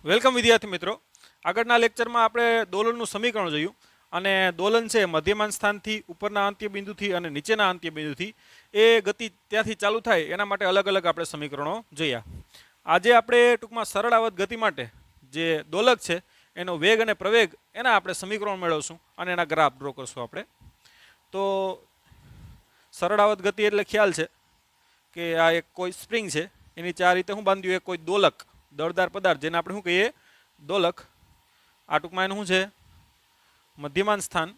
Welcome વિદ્યાર્થી મિત્રો. આગળના લેક્ચરમાં આપણે દોલનનું સમીકરણ જોયું અને દોલન છે મધ્યમાન સ્થાનથી ઉપરના અંત્ય બિંદુથી અને નીચેના અંત્ય બિંદુથી એ ગતિ ત્યાંથી ચાલુ થાય એના માટે અલગ અલગ આપણે સમીકરણો જોયા. આજે આપણે ટૂંકમાં સરળ આવત ગતિ માટે જે દોલક છે એનો વેગ અને પ્રવેગ એના આપણે સમીકરણ મેળવશું અને એના ગ્રાફ ડ્રો કરશું આપણે. તો સરળ આવત ગતિ એટલે ખ્યાલ છે કે આ એક કોઈ સ્પ્રિંગ છે, એની ચાર રીતે હું બાંધ્યું, એક કોઈ દોલક દળદાર પદાર્થ જેને આપણે શું કહીએ દોલક. આ ટૂંકમાં એનું શું છે મધ્યમાન સ્થાન,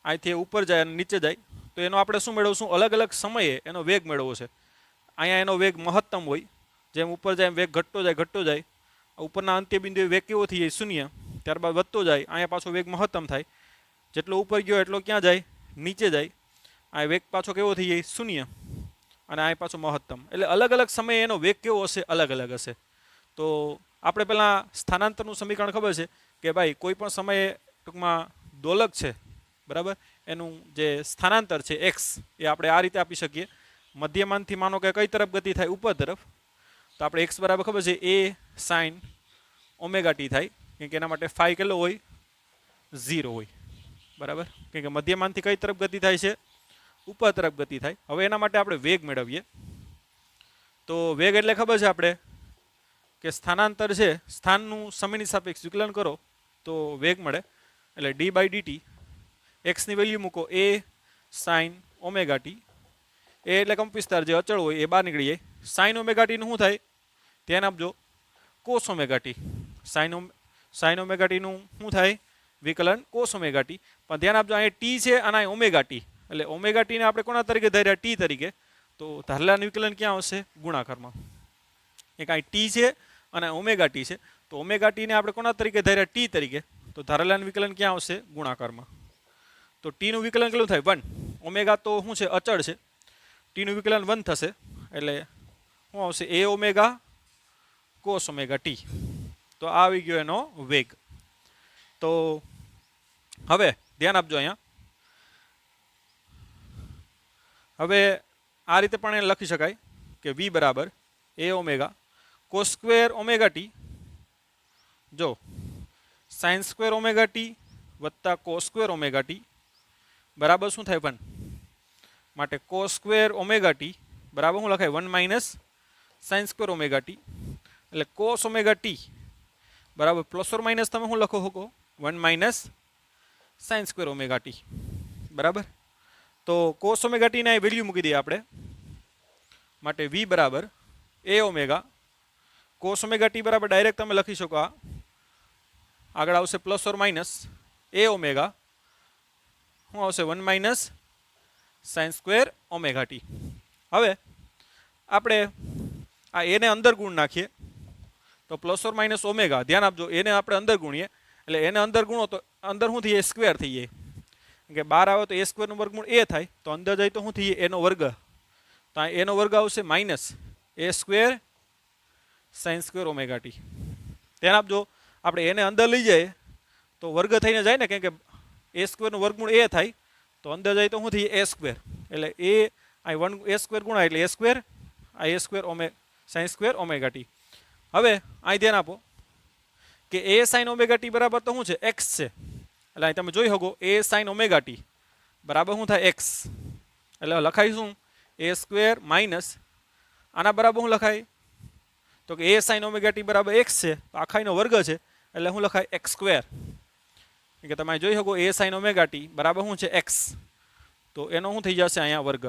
અહીંથી ઉપર જાય અને નીચે જાય તો એનો આપણે શું મેળવશું, અલગ અલગ સમયે એનો વેગ મેળવવો છે. અહીંયા એનો વેગ મહત્તમ હોય, જેમ ઉપર જાય એમ વેગ ઘટતો જાય. ઉપરના અંત્ય બિંદુએ વેગ કેવો થઈ જાય શૂન્ય, ત્યારબાદ વધતો જાય, અહીંયા પાછો વેગ મહત્તમ થાય. જેટલો ઉપર ગયો એટલો ક્યાં જાય, નીચે જાય. આ વેગ પાછો કેવો થઈ જાય શૂન્ય અને આ પાછો મહત્તમ. એટલે અલગ અલગ સમયે એનો વેગ કેવો હશે, અલગ અલગ હશે. તો આપણે પહેલાં સ્થાનાંતરનું સમીકરણ ખબર છે કે ભાઈ કોઈ પણ સમયે ટૂંકમાં દોલક છે બરાબર, એનું જે સ્થાનાંતર છે એક્સ એ આપણે આ રીતે આપી શકીએ. મધ્યમાનથી માનો કે કઈ તરફ ગતિ થાય, ઉપર તરફ, તો આપણે એક્સ બરાબર ખબર છે એ સાઇન ઓમેગા ટી થાય, કેમ કે એના માટે ફાઈ કેટલો હોય, 0 હોય બરાબર, કેમ કે મધ્યમાનથી કઈ તરફ ગતિ થાય છે, ઉપર તરફ ગતિ થાય. હવે એના માટે આપણે વેગ મેળવીએ. તો વેગ એટલે ખબર છે આપણે કે સ્થાનાંતર છે, સ્થાનનું સમયની સાપેક્ષ વિકલન કરો તો વેગ મળે. એટલે ડી બાય ડીટી, એક્સની વેલ્યુ મૂકો એ સાઇન ઓમેગા ટી, એ એટલે કંપવિસ્તાર જે અચળ હોય એ બહાર નીકળી જાય. સાઇન ઓમેગા ટીનું શું થાય ધ્યાન આપજો, cos omega t. Sine omega ટીનું શું થાય વિકલન કોસ ઓમેગા ટી. પણ ધ્યાન આપજો અહીંયા ટી છે અને અહીં ઓમેગા ટી, એટલે ઓમેગા ટીને આપણે કોના તરીકે ધાર્યા, ટી તરીકે. તો ધારેલાનું વિકલન ક્યાં આવશે, ગુણાકારમાં. એક અહીં ટી છે અને ઓમેગા ટી છે, તો ઓમેગા ટીને આપણે કોના તરીકે ધાર્યા, ટી તરીકે. તો ધારેલાનું વિકલન ક્યાં આવશે, ગુણાકારમાં. તો ટીનું વિકલન કેટલું થાય, 1. ઓમેગા તો શું છે, અચળ છે. ટીનું વિકલન 1 થશે, એટલે શું આવશે, A omega cos omega t. તો આ આવી ગયો એનો વેગ. તો હવે ધ્યાન આપજો અહીંયા. હવે આ રીતે પણ એને લખી શકાય કે વી બરાબર A omega cos square omega t, જો સાઇન સ્ક્વેર ઓમેગા ટી વત્તા કોસ સ્ક્વેર ઓમેગા ટી બરાબર શું થાય 1. માટે કોસ સ્ક્વેર ઓમેગા ટી બરાબર શું લખાય, 1 minus sign square omega T. એટલે કોસ ઓમેગા ટી બરાબર પ્લસ ઓર માઇનસ તમે શું લખો શકો, 1 minus sign square omega t બરાબર. તો કોસ ઓમેગા ટીના વેલ્યુ મૂકી દઈએ આપણે. માટે વી બરાબર A omega cos omega t બરાબર ડાયરેક્ટ તમે લખી શકો, આ આગળ આવશે plus or minus A omega, શું આવશે 1 minus sign square omega t. હવે આપણે આ એને અંદર ગુણ નાખીએ તો પ્લસ ઓર માઇનસ ઓમેગા, ધ્યાન આપજો એને આપણે અંદર ગુણીએ એટલે એને અંદર ગુણો તો અંદર શું થઈ જાય, સ્ક્વેર થઈ જાય. કે બહાર આવે તો એ સ્ક્વેરનું વર્ગમૂળ એ થાય, તો અંદર જાય તો શું થઈ જાય, એનો વર્ગ. તો એનો વર્ગ આવશે minus A square sine square omega t. ધ્યાન આપજો આપણે એને અંદર લઈ જાય તો વર્ગ થઈને જાય ને, કેમ કે એ સ્ક્વેરનું વર્ગમૂળ એ થાય, તો અંદર જાય તો શું થઈ જાય, એ સ્ક્વેર. એટલે એ અહીં 1 એ સ્ક્વેર ગુણાય એટલે એ સ્ક્વેર, આ A square sine square omega t. હવે અહીં ધ્યાન આપો કે એ સાઇન ઓમેગા ટી બરાબર તો શું છે, એક્સ છે. એટલે અહીં તમે જોઈ શકો એ સાઇન ઓમેગા ટી બરાબર શું થાય, એક્સ. એટલે લખાય શું, એ સ્ક્વેર માઇનસ આના બરાબર શું લખાય, તો કે એ સાઇન ઓમેગા ટી બરાબર એક્સ છે, આખાઈનો વર્ગ છે એટલે શું લખાય, એક્સ સ્ક્વેર. કે તમે જોઈ શકો એ સાઇન ઓમેગા ટી બરાબર શું છે, એક્સ. તો એનો શું થઈ જશે અહીંયા વર્ગ.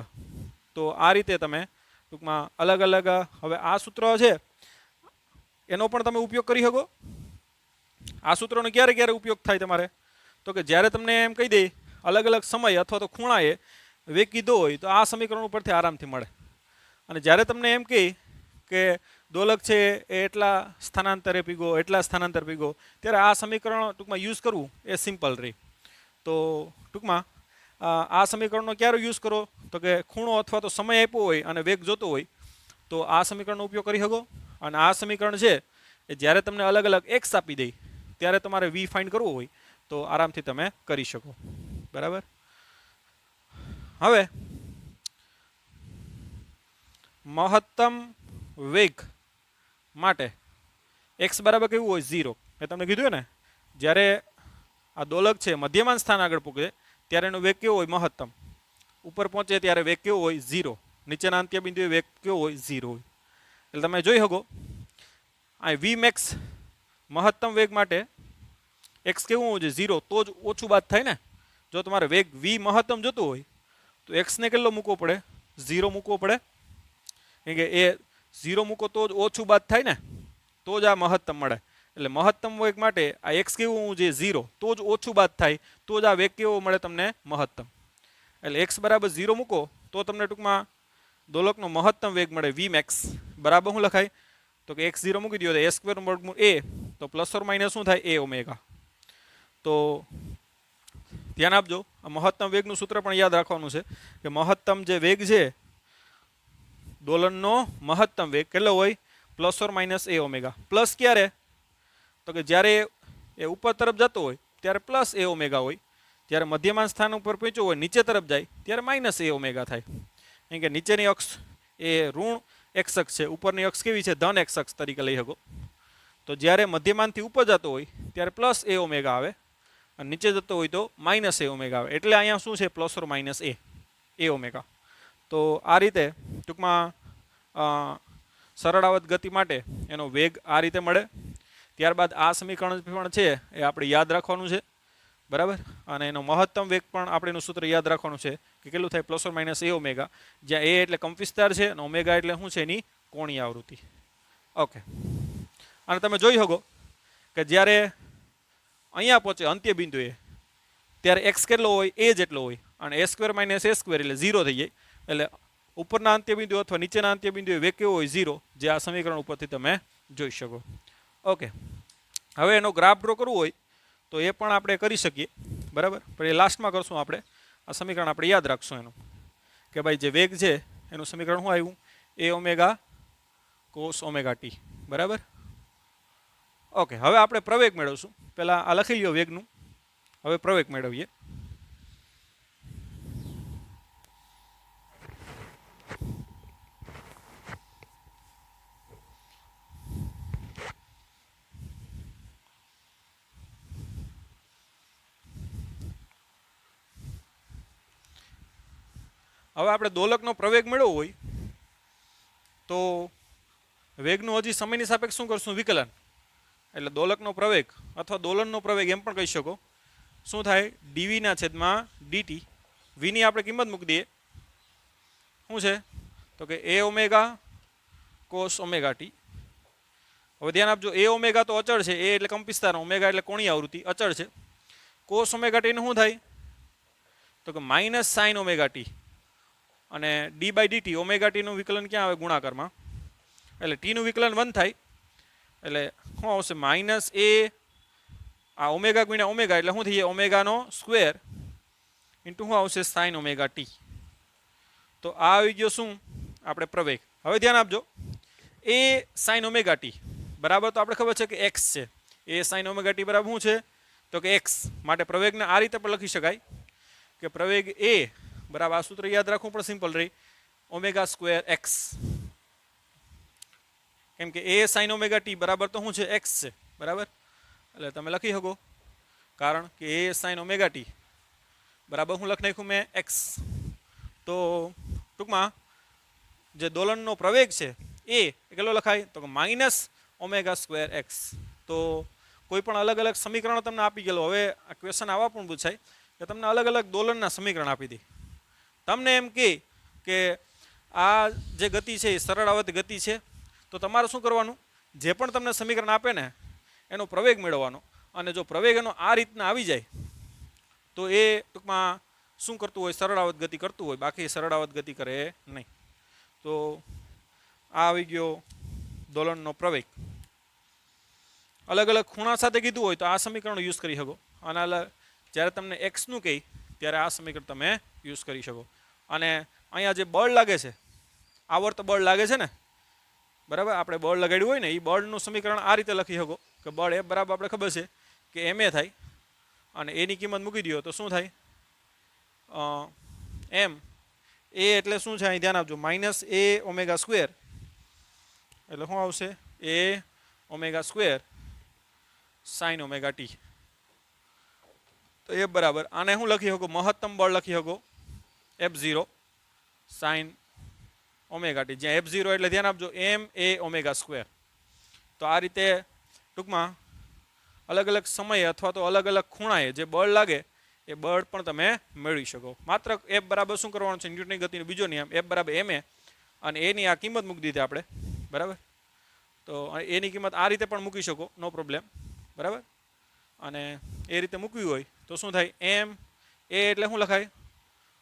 તો આ રીતે તમે ટૂંકમાં અલગ અલગ, હવે આ સૂત્ર છે એનો પણ તમે ઉપયોગ કરી શકો. આ સૂત્રનો ક્યારે ક્યારે ઉપયોગ થાય તમારે, તો કે જ્યારે તમને એમ કહી દે અલગ અલગ સમય અથવા તો ખૂણાએ વેગ કીધો હોય તો આ સમીકરણ ઉપરથી આરામથી મળે. અને જ્યારે તમને એમ કહે કે દોલક છે એ એટલા સ્થાનાંતરે પીગો, એટલા સ્થાનાંતર પીગો, ત્યારે આ સમીકરણ ટૂંકમાં યુઝ કરવું એ સિમ્પલ રહે. તો ટૂંકમાં આ સમીકરણનો ક્યારે યુઝ કરો, તો કે ખૂણો અથવા તો સમય આપ્યો હોય અને વેગ જોતો હોય તો આ સમીકરણનો ઉપયોગ કરી શકો. અને આ સમીકરણ છે એ જ્યારે તમને અલગ અલગ એક્સ આપી દે ત્યારે તમારે વી ફાઇન્ડ કરવું હોય તો આરામથી તમે કરી શકો બરાબર. હવે મહત્તમ વેગ માટે એક્સ બરાબર કેવું હોય 0. મેં તમને કીધું ને જ્યારે આ દોલક છે મધ્યમાન સ્થાન આગળ પૂગે ત્યારે એનો વેગ કેવો હોય મહત્તમ, ઉપર પહોંચે ત્યારે વેગ કેવો હોય 0, નીચેના અંત્ય બિંદુએ વેગ કેવો હોય 0 હોય. એટલે તમે જોઈ શકો આ વી મેક્સ મહત્તમ વેગ માટે એક્સ કેવું હોવું જોઈએ 0, તો જ ઓછું બાદ થાય ને. જો તમારે વેગ વી મહત્તમ જોતું હોય તો એક્સને કેટલો મૂકવો પડે 0 મૂકવો પડે, કેમ કે એ 0 મૂકો તો જ ઓછું બાદ થાય ને, તો જ આ મહત્તમ મળે. એટલે મહત્તમ વેગ માટે આ એક્સ કેવું હોવું જોઈએ 0, તો જ ઓછું બાદ થાય, તો જ આ વેગ કેવો મળે તમને મહત્તમ. એટલે એક્સ બરાબર 0 મૂકો તો તમને ટૂંકમાં દોલકનો મહત્તમ વેગ મળે વી મેક્સ બરાબર શું લખાય તો કે એક્સ 0 મૂકી દો તો એ સ્ક્વેર વર્ગમૂળ એ, તો પ્લસ ઓર માઇનસ શું થાય એ ઓમેગા. તો ધ્યાન આપજો, આ મહત્તમ વેગનું સૂત્ર પણ યાદ રાખવાનું છે કે મહત્તમ જે વેગ છે દોલનનો મહત્તમ વેગ કેટલો હોય plus or minus A omega. Plus ક્યારે તો કે જ્યારે એ ઉપર તરફ જતો હોય ત્યારે પ્લસ એ ઓમેગા હોય, જ્યારે મધ્યમાન સ્થાન ઉપર પહોંચ્યો હોય નીચે તરફ જાય ત્યારે માઇનસ એ ઓમેગા થાય. કેમ કે નીચેની અક્ષ એ ઋણ એક્સ અક્ષ છે, ઉપરની અક્ષ કેવી છે ધન એક્સ અક્ષ તરીકે લઈ શકો. તો જ્યારે મધ્યમાનથી ઉપર જતો હોય ત્યારે પ્લસ એ ઓમેગા આવે અને નીચે જતો હોય તો માઇનસ એ ઓમેગા આવે. એટલે અહીંયા શું છે plus or minus A omega. તો આ રીતે ટૂંકમાં સરળાવત ગતિ માટે એનો વેગ આ રીતે મળે. ત્યારબાદ આ સમીકરણ પણ છે એ આપણે યાદ રાખવાનું છે બરાબર, અને એનો મહત્તમ વેગ પણ આપણે એનું સૂત્ર યાદ રાખવાનું છે કે કેટલું થાય plus or minus A omega, જ્યાં એ એટલે કંપવિસ્તાર છે અને ઓમેગા એટલે શું છે એની કોણીય આવૃત્તિ. ઓકે, અને તમે જોઈ શકો કે જ્યારે અહીંયા પહોંચે અંત્ય બિંદુએ ત્યારે એક્સ કેટલો હોય એ જેટલો હોય અને એ સ્ક્વેર માઇનસ એ સ્ક્વેર એટલે 0 થઈ જાય. એટલે ઉપરના અંત્ય બિંદુ અથવા નીચેના અંત્ય બિંદુએ વેગ કેવો હોય 0, જે આ સમીકરણ ઉપરથી તમે જોઈ શકો. ઓકે, હવે એનો ગ્રાફ ડ્રો કરવો હોય તો એ પણ આપણે કરી શકીએ બરાબર, પણ એ લાસ્ટમાં કરશું. આપણે આ સમીકરણ આપણે યાદ રાખશું એનું કે ભાઈ જે વેગ છે એનું સમીકરણ શું આવ્યું એ ઓમેગા કોસ ઓમેગા ટી બરાબર. ઓકે, હવે આપણે પ્રવેગ મેળવશું. પહેલાં આ લખી લ્યો વેગનું, હવે પ્રવેગ મેળવીએ. હવે આપણે દોલકનો પ્રવેગ મેળવવો હોય તો વેગનું હજી સમયની સાપેક્ષ શું કરશું વિકલન. એટલે દોલકનો પ્રવેગ અથવા દોલનનો પ્રવેગ એમ પણ કહી શકો. શું થાય ડીવીના છેદમાં ડીટી. વીની આપણે કિંમત મૂકી દઈએ શું છે તો કે એ ઓમેગા કોસ ઓમેગા ટી. હવે ધ્યાન આપજો એ ઓમેગા તો અચળ છે, એ એટલે કંપિસ્તાર, ઓમેગા એટલે કોણીય આવૃત્તિ અચળ છે. કોસ ઓમેગા ટીનું શું થાય તો કે માઇનસ સાઇન ઓમેગા ટી, અને ડી બાય ડીટી ઓમેગા ટીનું વિકલન ક્યાં આવે ગુણાકારમાં, એટલે ટીનું વિકલન 1 થાય. એટલે શું આવશે માઇનસ એ આ ઓમેગા ગુણ્યા ઓમેગા એટલે શું થઈ જાય ઓમેગાનો સ્ક્વેર ઇન્ટુ શું આવશે સાઇન ઓમેગા ટી. તો આ આવી ગયો શું આપણે પ્રવેગ. હવે ધ્યાન આપજો એ સાઇન ઓમેગા ટી બરાબર તો આપણે ખબર છે કે એક્સ છે. એ સાઇન ઓમેગા ટી બરાબર શું છે તો કે એક્સ. માટે પ્રવેગને આ રીતે પણ લખી શકાય કે પ્રવેગ એ બરાબર, આ સૂત્ર યાદ રાખવું પણ સિમ્પલ રહી, ઓમેગા સ્ક્વેર એક્સ. કેમ કે એ સાઇન ઓમેગા ટી બરાબર તો શું છે એક્સ છે બરાબર. એટલે તમે લખી શકો કારણ કે એ સાઇન ઓમેગા ટી બરાબર હું લખી નાખ્યું મેં એક્સ. તો ટૂંકમાં જે દોલનનો પ્રવેગ છે એ કેટલો લખાય તો કે માઇનસ ઓમેગા સ્ક્વેર એક્સ. તો કોઈ પણ અલગ અલગ સમીકરણો તમને આપી ગયેલો. હવે આ ક્વેશ્ચન આવા પણ પૂછાય કે તમને અલગ અલગ દોલનના સમીકરણ આપી દે, તમને એમ કે આ જે ગતિ છે એ સરળ આવર્ત ગતિ છે, તો તમારે શું કરવાનું જે પણ તમને સમીકરણ આપે ને એનો પ્રવેગ મેળવવાનો. અને જો પ્રવેગ એનો આ રીતના આવી જાય તો એ ટૂંકમાં શું કરતું હોય સરળ આવર્ત ગતિ કરતું હોય, બાકી સરળ આવર્ત ગતિ કરે નહીં. તો આ આવી ગયો દોલનનો પ્રવેગ. અલગ અલગ ખૂણા સાથે કીધું હોય તો આ સમીકરણો યુઝ કરી શકો, અને જ્યારે તમને એક્સનું કહે ત્યારે આ સમીકરણ તમે યુઝ કરી શકો. અને અહીંયા જે બળ લાગે છે આવર્ત બળ લાગે છે ને બરાબર, આપણે બળ લગાડ્યું હોય ને એ બળનું સમીકરણ આ રીતે લખી શકો કે બળ એ બરાબર આપણે ખબર છે કે એમ એ થાય, અને એની કિંમત મૂકી દો તો શું થાય એમ એ એટલે શું છે અહીં ધ્યાન આપજો માઇનસ એ ઓમેગા સ્ક્વેર એટલે શું આવશે A omega square sine omega t. તો એ બરાબર આને હું લખી શકું, મહત્તમ બળ લખી શકું F0 સાઇન ઓમેગા ટી, જ્યાં F0 એટલે ધ્યાન આપજો એમ એ ઓમેગા સ્ક્વેર. તો આ રીતે ટૂંકમાં અલગ અલગ સમયે અથવા તો અલગ અલગ ખૂણાએ જે બળ લાગે એ બળ પણ તમે મેળવી શકો. માત્ર F બરાબર શું કરવાનું છે, ન્યૂટનની ગતિનો બીજો નિયમ F બરાબર ma, અને એની આ કિંમત મૂકી દીધી આપણે, બરાબર. તો એની કિંમત આ રીતે પણ મૂકી શકો, નો પ્રોબ્લેમ, બરાબર. અને એ રીતે મૂકવી હોય તો શું થાય, એમ એ એટલે શું લખાય,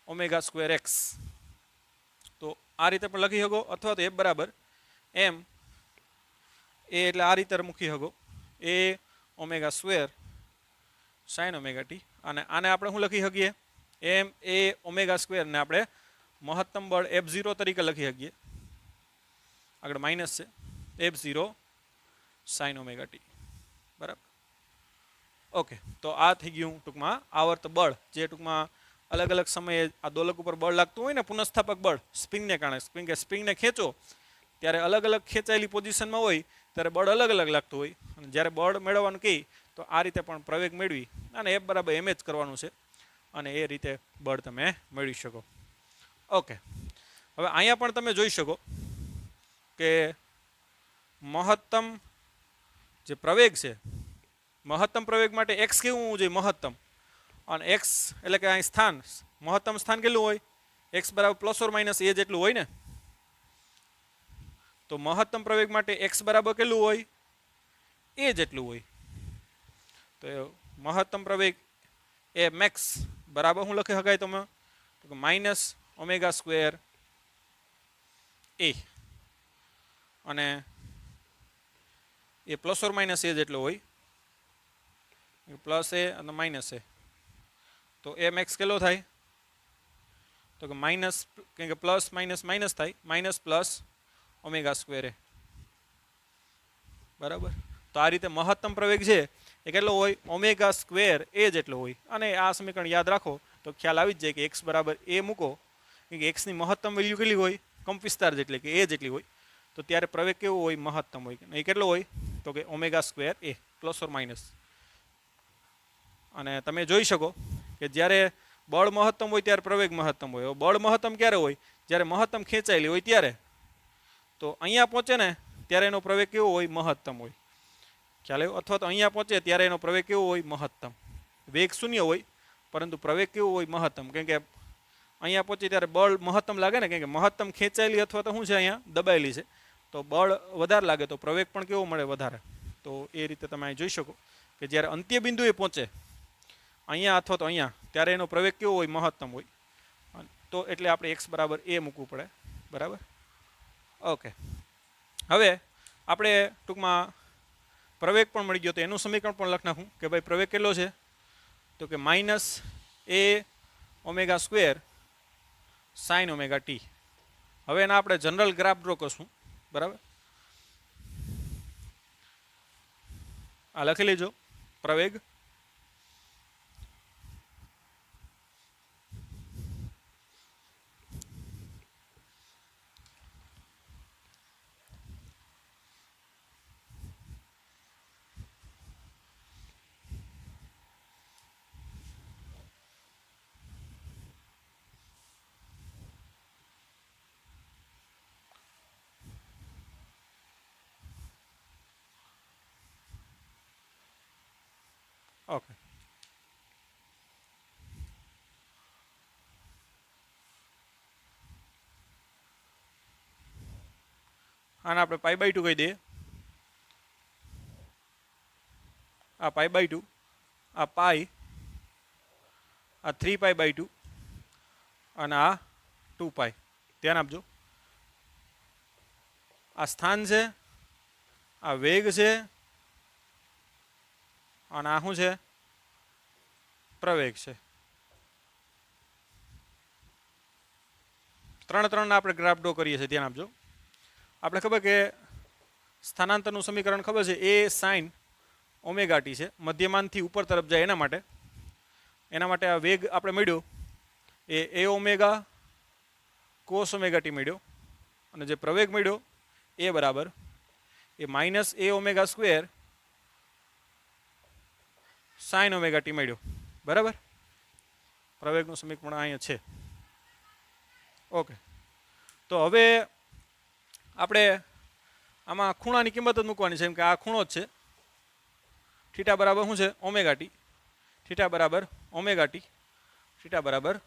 ઓમેગા સ્ક્વેર એક્સ. તો આ રીતે પણ લખી શકો, અથવા તો F બરાબર એમ એ એટલે આ રીતે મૂકી શકો, A omega square sine omega t. અને આને આપણે શું લખી શકીએ, એમ એ ઓમેગા સ્ક્વેર ને આપણે મહત્તમ બળ F0 તરીકે લખી શકીએ, આગળ માઇનસ છે, F0 સાઇન ઓમેગા ટી, બરાબર. ઓકે, તો આ થઈ ગયું ટૂંકમાં આવર્ત બળ, જે ટૂંકમાં અલગ અલગ સમયે આ દોલક ઉપર બળ લાગતું હોય ને, પુનઃસ્થાપક બળ સ્પ્રિંગને કારણે, સ્પ્રિંગને ખેંચો ત્યારે અલગ અલગ ખેંચાયેલી પોઝિશનમાં હોય ત્યારે બળ અલગ અલગ લાગતું હોય, અને જ્યારે બળ મેળવવાનું કહી તો આ રીતે પણ પ્રવેગ મેળવી અને F બરાબર એમ જ કરવાનું છે, અને એ રીતે બળ તમે મેળવી શકો. ઓકે, હવે અહીંયા પણ તમે જોઈ શકો કે મહત્તમ જે પ્રવેગ છે, મહત્તમ પ્રવેગ માટે x કેવું હોવું જોઈએ, મહત્તમ, અને x એટલે કે અહીં સ્થાન, મહત્તમ સ્થાન કેટલું હોય, x બરાબર પ્લસ ઓર માઇનસ એ જેટલું હોય ને. તો મહત્તમ પ્રવેગ માટે x બરાબર કેટલું હોય, એ જેટલું હોય. તો મહત્તમ પ્રવેગ એ મેક્સ બરાબર શું લખી શકાય તમે, તો માઇનસ ઓમેગા સ્ક્વેર એ, અને એ પ્લસ ઓર માઇનસ એ જેટલો હોય, પ્લસ એ અને માઇનસ એ. તો એ મેક્સ કેટલો થાય, તો કે માઇનસ, કેમ કે પ્લસ માઇનસ માઇનસ થાય, માઇનસ પ્લસ ઓમેગા સ્ક્વેર એ, બરાબર. તો આ રીતે મહત્તમ પ્રવેગ છે એ કેટલો હોય, ઓમેગા સ્ક્વેર એ જેટલો હોય. અને આ સમીકરણ યાદ રાખો તો ખ્યાલ આવી જ જાય કે x બરાબર એ મૂકો, કે x ની મહત્તમ વેલ્યુ કેટલી હોય, કંપ વિસ્તાર જેટલી કે એ જેટલી હોય, તો ત્યારે પ્રવેગ કેવો હોય, મહત્તમ હોય. એ કેટલો હોય, તો કે omega square A plus or minus. અને તમે જોઈ શકો કે જ્યારે બળ મહત્તમ હોય ત્યારે પ્રવેગ મહત્તમ હોય. બળ મહત્તમ ક્યારે હોય, જ્યારે મહત્તમ ખેંચાયેલી હોય ત્યારે. તો અહીંયા પહોંચે ને ત્યારે એનો પ્રવેગ કેવો હોય, મહત્તમ હોય, ખ્યાલ આવ્યો. અથવા તો અહીંયા પહોંચે ત્યારે એનો પ્રવેગ કેવો હોય, મહત્તમ. વેગ શૂન્ય હોય પરંતુ પ્રવેગ કેવો હોય, મહત્તમ. કેમ કે અહીંયા પહોંચે ત્યારે બળ મહત્તમ લાગે ને, કેમ કે મહત્તમ ખેંચાયેલી અથવા તો શું છે, અહીંયા દબાયેલી છે, તો બળ વધારે લાગે તો પ્રવેગ પણ કેવો મળે, વધારે. તો એ રીતે તમે અહીં જોઈ શકો કે જ્યારે અંત્ય બિંદુએ પહોંચે અહીંયા અથવા તો અહીંયા, ત્યારે એનો પ્રવેગ કેવો હોય, મહત્તમ હોય. તો એટલે આપણે x બરાબર એ મૂકવું પડે, બરાબર. ઓકે, હવે આપણે ટૂંકમાં પ્રવેગ પણ મળી ગયો, તો એનું સમીકરણ પણ લખી નાખું કે ભાઈ પ્રવેગ કેટલો છે, તો કે માઇનસ એ omega square sine omega t. હવે એના આપણે જનરલ ગ્રાફ ડ્રો કરશું, બરાબર. આ લખી લેજો પ્રવેગ. ઓકે, આને આપણે પાઈ બાય 2 કહી દઈએ. આ પાઈ બાય 2, આ પાઈ, આ 3 પાઈ બાય 2, અને આ 2 પાઈ. ધ્યાન આપજો, આ સ્થાન છે, આ વેગ છે, અને આ શું છે, પ્રવેગ છે. ત્રણ ત્રણના આપણે ગ્રાફ ડ્રો કરીએ છીએ, ધ્યાન આપજો. આપણે ખબર કે સ્થાનાંતરનું સમીકરણ ખબર છે, એ સાઇન ઓમેગા ટી છે, મધ્યમાનથી ઉપર તરફ જાય એના માટે આ વેગ આપણે મળ્યો A omega cos omega t મળ્યો, અને જે પ્રવેગ મળ્યો એ બરાબર એ માઇનસ એ omega square sine omega t મળ્યો. બરાબર, પ્રવેગનું સમીકરણ અહીંયા છે. ઓકે, તો હવે આપણે આમાં ખૂણાની કિંમત જ મૂકવાની છે, કેમ કે આ ખૂણો જ છે. થીટા બરાબર શું છે? Omega T. થીટા બરાબર ઓમેગા ટી. થીટા બરાબર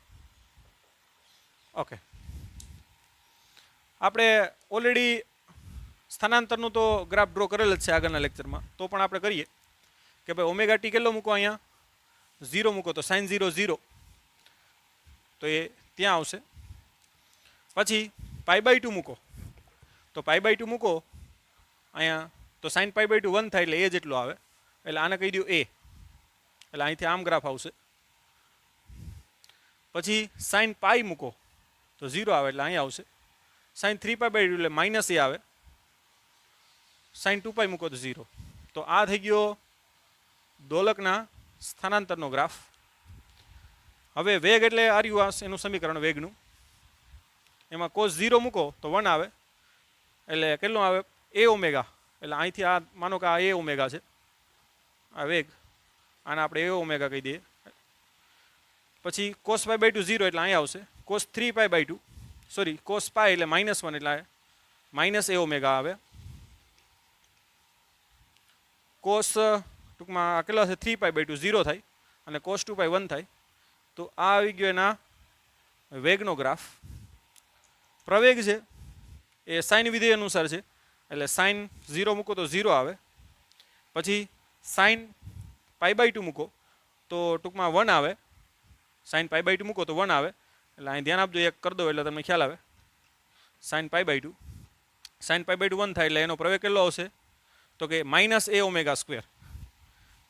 ઓકે. આપણે ઓલરેડી સ્થાનાંતરનું તો ગ્રાફ ડ્રો કરેલ જ છે આગળના લેક્ચરમાં, તો પણ આપણે કરીએ કે ભાઈ ઓમેગા ટી કેટલો મૂકો? અહીંયા 0 મૂકો તો સાઇન 0 0, તો એ ત્યાં આવશે. પછી પાઈ બાય 2 મૂકો તો પાઈ બાય 2 મૂકો અહીંયા, તો સાઇન પાઈ બાય 2 1 થાય એટલે એ જેટલો આવે, એટલે આને કહી દો એ, એટલે અહીંથી આમ ગ્રાફ આવશે. પછી સાઇન પાઈ મૂકો તો 0 આવે એટલે અહીંયા આવશે. સાઇન 3 પાઈ બાય 2 એટલે માઇનસ એ આવે. સાઇન 2 પાઈ મૂકો તો 0. તો આ થઈ ગયો દોલકના સ્થાનાંતરનો ગ્રાફ. હવે વેગ એટલે આર્યું એનું સમીકરણ વેગનું, એમાં કોસ 0 મૂકો તો 1 આવે, એટલે કેટલું આવે? એ ઓમેગા. એટલે અહીંથી આ માનો કે આ એ ઓમેગા છે, આ વેગ, આને આપણે એ ઓમેગા કહી દઈએ. પછી કોસ પાઈ બાય 2 0 એટલે અહીંયા આવશે. Cos 3 pi by 2, sorry cos pi એટલે -1 એટલે માઇનસ એ ઓમેગા આવે. કોસ ટૂંકમાં આ કેટલા છે? 3 પાઈ બાય 2 0 થાય, અને કોસ 2 પાઈ 1 થાય. તો આ આવી ગયો એના વેગનો ગ્રાફ. પ્રવેગ છે એ સાઇન વિધેય અનુસાર છે, એટલે સાઇન 0 મૂકો તો 0 આવે. પછી સાઇન પાઈ બાય 2 મૂકો તો ટૂંકમાં 1 આવે. સાઇન પાઈ બાય 2 મૂકો તો 1 આવે, એટલે અહીં ધ્યાન આપજો, એક કરી દો એટલે તમને ખ્યાલ આવે. Sine pi by 2, sine pi by 2 1 થાય એટલે એનો પ્રવેગ કેટલો આવશે? તો કે માઇનસ એ ઓમેગા સ્ક્વેર.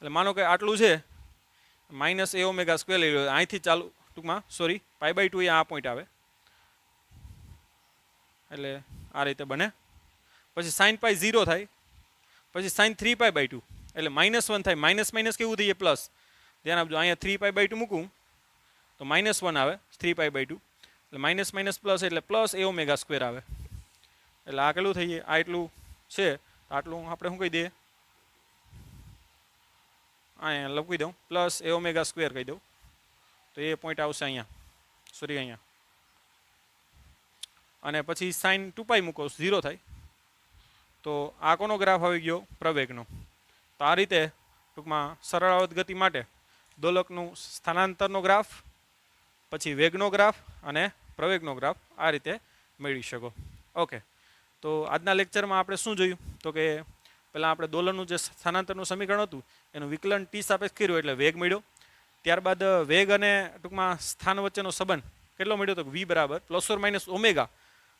એટલે માનો કે આટલું છે, માઇનસ એ ઓમેગા સ્ક્વેર લઈ લો, અહીંથી ચાલુ ટૂંકમાં સોરી પાઈ બાય 2 એ આ પોઈન્ટ આવે, એટલે આ રીતે બને. પછી સાઇન પાઈ 0 થાય. પછી સાઇન 3 પાઈ બાય 2 એટલે -1 થાય. માઇનસ માઇનસ કેવું થઈએ? પ્લસ. ધ્યાન આપજો, અહીંયા 3 પાઈ બાય 2 મૂકું તો -1 આવે 3 પાઈ બાય 2, એટલે માઇનસ માઇનસ પ્લસ એટલે પ્લસ એ ઓમેગા સ્ક્વેર આવે. એટલે આ કેટલું થઈએ? આ એટલું છે, આટલું આપણે શું કહી દઈએ? અહીંયા લખી દઉં પ્લસ એ ઓમેગા સ્ક્વેર કહી દઉં, તો એ પોઈન્ટ આવશે અહીંયા, સોરી અહીંયા. અને પછી સાઇન 2 પાઈ મૂકો 0 થાય. તો આ કોનો ગ્રાફ આવી ગયો? પ્રવેગનો. તો આ રીતે ટૂંકમાં સરળાવત ગતિ માટે દોલકનું સ્થાનાંતરનો ગ્રાફ, પછી વેગનો ગ્રાફ અને પ્રવેગનો ગ્રાફ આ રીતે મેળવી શકો. ઓકે, તો આજના લેક્ચરમાં આપણે શું જોયું? તો કે પહેલાં આપણે દોલનનું જે સ્થાનાંતરનું સમીકરણ હતું એનું વિકલન ટી સાપેક્ષ કર્યું એટલે વેગ મળ્યો. ત્યારબાદ વેગ અને ટૂંકમાં સ્થાન વચ્ચેનો સંબંધ કેટલો મળ્યો? તો v બરાબર plus or minus omega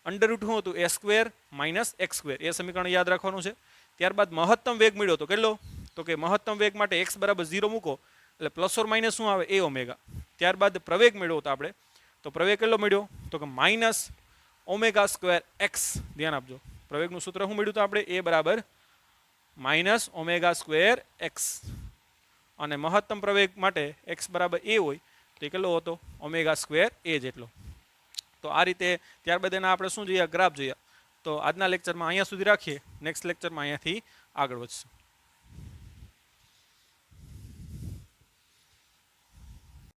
under root શું હતું? એ સ્ક્વેર માઇનસ એક્સ સ્ક્વેર. એ સમીકરણ યાદ રાખવાનું છે. ત્યારબાદ મહત્તમ વેગ મળ્યો તો કેટલો? તો કે મહત્તમ વેગ માટે x બરાબર 0 મૂકો એટલે પ્લસ ઓર માઇનસ શું આવે? એ ઓમેગા. ત્યારબાદ પ્રવેગ મેળવ્યો તો આપણે, તો પ્રવેગ કેટલો મળ્યો? તો કે માઇનસ ઓમેગા સ્ક્વેર એક્સ. ધ્યાન આપજો, પ્રવેગનું સૂત્ર શું મળ્યું? તો આપણે એ બરાબર માઇનસ ઓમેગા સ્ક્વેર એક્સ. અને મહત્તમ પ્રવેગ માટે એક્સ બરાબર એ હોય તો એ કેટલો હતો? ઓમેગા સ્ક્વેર એ જેટલો. તો આ રીતે ત્યારબાદ એના આપણે શું જોઈએ? ગ્રાફ જોઈએ. તો આજના લેક્ચરમાં અહીંયા સુધી રાખીએ. નેક્સ્ટ લેક્ચરમાં અહીંયાથી આગળ વધશું.